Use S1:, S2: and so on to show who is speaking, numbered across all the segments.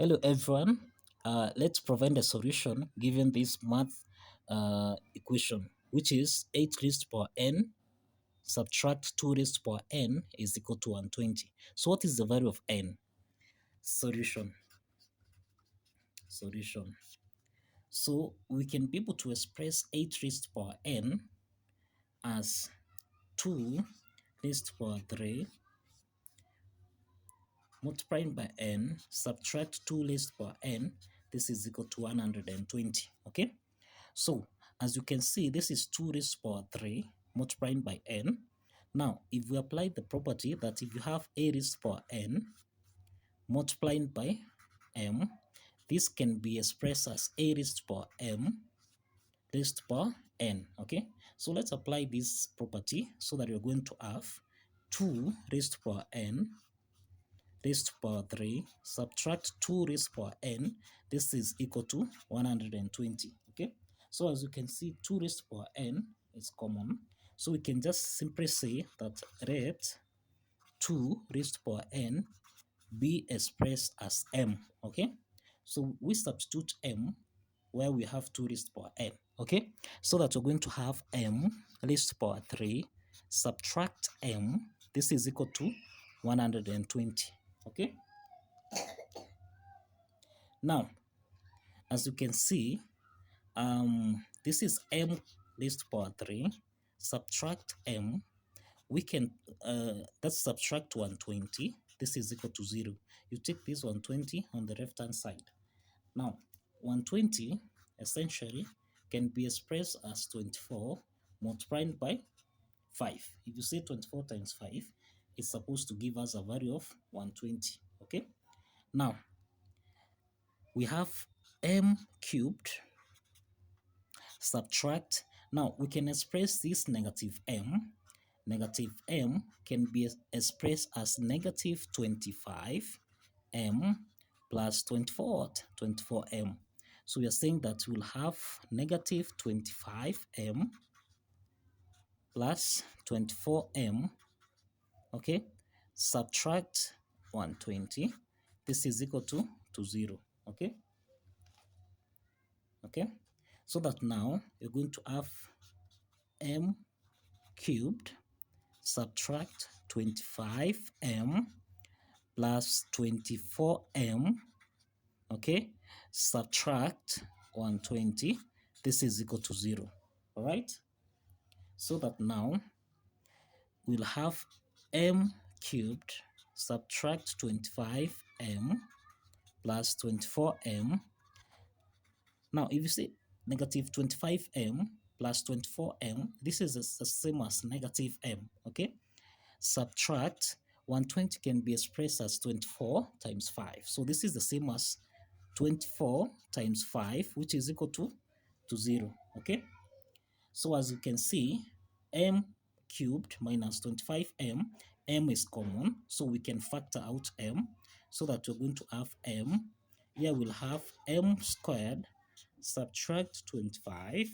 S1: Hello everyone. Let's provide a solution given this math equation, which is 8 raised to power n subtract 2 raised to power n is equal to 120. So what is the value of n? Solution. So we can be able to express 8 raised to power n as 2 raised to power 3 multiplied by n, subtract 2 raised to power n, this is equal to 120, okay? So, as you can see, this is 2 raised to power 3 multiplied by n. Now, if we apply the property that if you have a raised to power n multiplied by m, this can be expressed as a raised to power m raised to power n, okay? So, let's apply this property so that you're going to have 2 raised to power n raised to power 3, subtract 2 raised to power n, this is equal to 120, okay? So as you can see, 2 raised to power n is common. So we can just simply say that let 2 raised to power n be expressed as m, okay? So we substitute m where we have 2 raised to power n, okay? So that we're going to have m raised to power 3, subtract m, this is equal to 120, okay? Now, as you can see, this is m raised to power 3, subtract m, we can, let's subtract 120, this is equal to 0. You take this 120 on the left-hand side. Now, 120 essentially can be expressed as 24 multiplied by 5. If you say 24 times 5, it's supposed to give us a value of 120, okay? Now, we have m cubed, subtract. Now, we can express this negative m. Negative m can be expressed as negative 25m plus 24m. So we are saying that we'll have negative 25m plus 24m, okay? Subtract 120. This is equal to 0, okay? Okay? So that now you're going to have m cubed subtract 25m plus 24m, okay, subtract 120, this is equal to 0, all right? So that now we'll have m cubed subtract 25m plus 24m. Now, if you say negative 25m plus 24m, this is the same as negative m, okay? Subtract 120 can be expressed as 24 times 5. So this is the same as 24 times 5, which is equal to 0, okay? So as you can see, m cubed minus 25m, m is common, so we can factor out m, so that we're going to have m. Here we'll have m squared subtract 25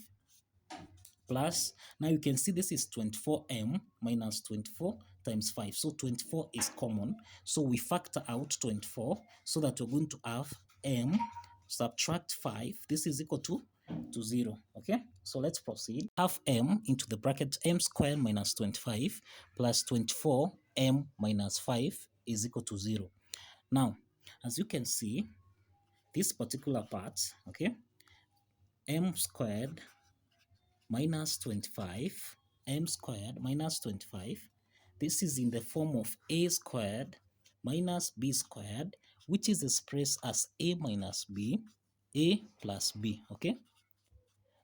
S1: plus, now you can see this is 24m minus 24 times 5. So 24 is common. So we factor out 24 so that we're going to have m subtract 5. This is equal to 0. Okay, so let's proceed. Have m into the bracket m squared minus 25 plus 24m minus 5 is equal to 0. Now, as you can see, this particular part, okay, m squared minus 25, m squared minus 25. This is in the form of a squared minus b squared, which is expressed as a minus b, a plus b, okay?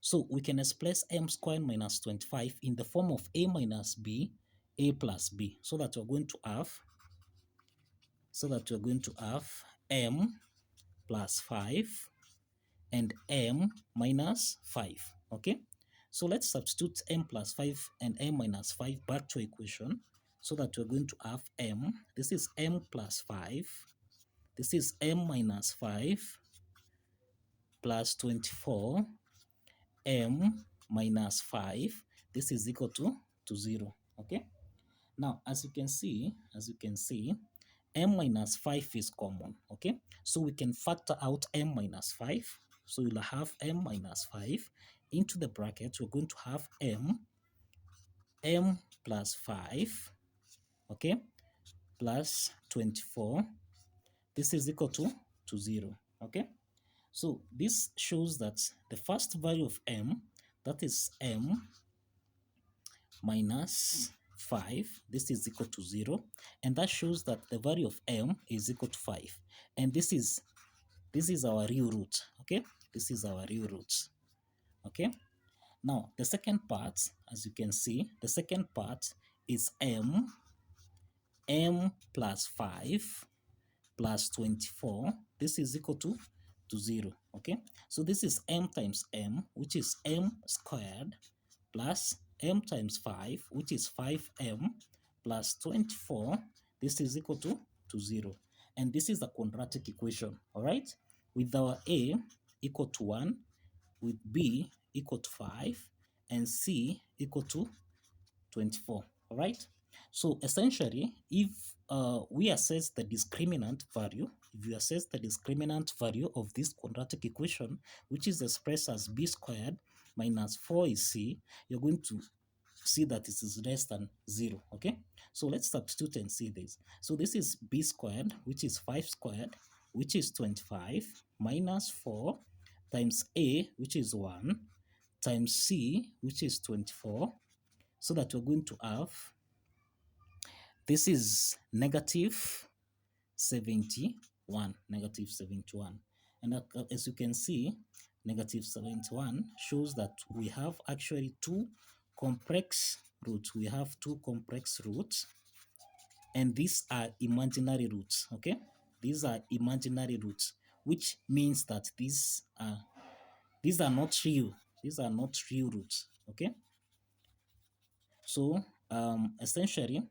S1: So we can express m squared minus 25 in the form of a minus b, a plus b, so that we're going to have, m plus 5 and m minus 5, okay? So let's substitute m plus 5 and m minus 5 back to equation so that we're going to have m. This is m plus 5. This is m minus 5 plus 24 m minus 5. This is equal to 0. Okay. Now, as you can see, m minus 5 is common, okay? So we can factor out m minus 5. So you'll have m minus 5 into the bracket. We're going to have m plus 5, okay, plus 24. This is equal to 0, okay? So this shows that the first value of m, that is m minus 5, this is equal to 0, and that shows that the value of m is equal to 5. And this is our real root, okay? This is our real root, okay? Now, the second part, as you can see, the second part is m plus 5 plus 24. This is equal to 0, okay? So this is m times m, which is m squared, plus m times 5, which is 5m, plus 24. This is equal to 0. And this is the quadratic equation, all right? With our a equal to 1, with b equal to 5, and c equal to 24, all right? So essentially, if we assess the discriminant value, if you assess the discriminant value of this quadratic equation, which is expressed as b squared minus 4 is c, you're going to see that it is less than 0, okay? So let's substitute and see this. So this is b squared, which is 5 squared, which is 25, minus 4 times a, which is 1, times c, which is 24, so that we're going to have, this is negative 71, negative 71. And as you can see, negative 71 shows that we have actually two complex roots. We have two complex roots, and these are imaginary roots, okay? These are imaginary roots, which means that these are not real. These are not real roots, okay? So essentially,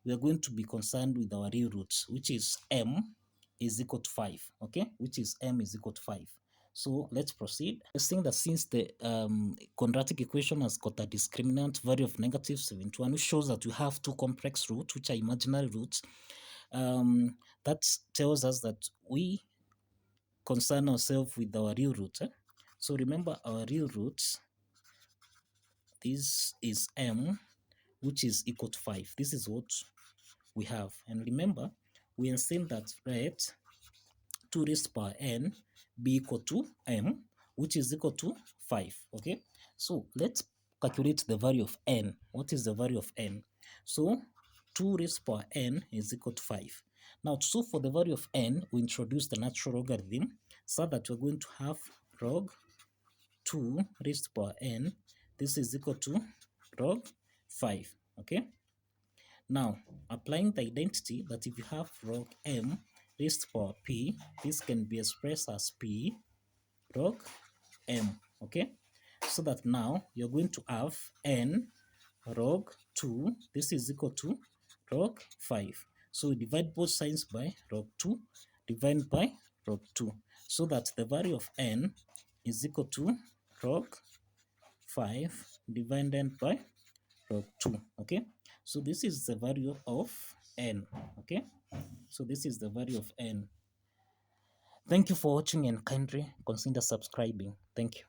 S1: we are going to be concerned with our real roots, which is m is equal to 5, okay? Which is m is equal to 5. So let's proceed. Let's think that since the quadratic equation has got a discriminant value of negative 71, which shows that we have two complex roots, which are imaginary roots, that tells us that we concern ourselves with our real roots. So remember our real roots, this is m, which is equal to 5. This is what we have. And remember, we have seen that, right, 2 raised to power n be equal to m, which is equal to 5, okay? So let's calculate the value of n. What is the value of n? So 2 raised to power n is equal to 5. Now, so for the value of n, we introduce the natural logarithm, so that we're going to have log 2 raised to power n. This is equal to log 5, okay? Now, applying the identity that if you have log m raised to power p, this can be expressed as p log m, okay? So that now you're going to have n log 2, this is equal to log 5. So we divide both sides by log 2, divide by log 2, so that the value of n is equal to log 5 divided by log 2, okay? So this is the value of n, okay? So this is the value of n. Thank you for watching, and kindly consider subscribing. Thank you.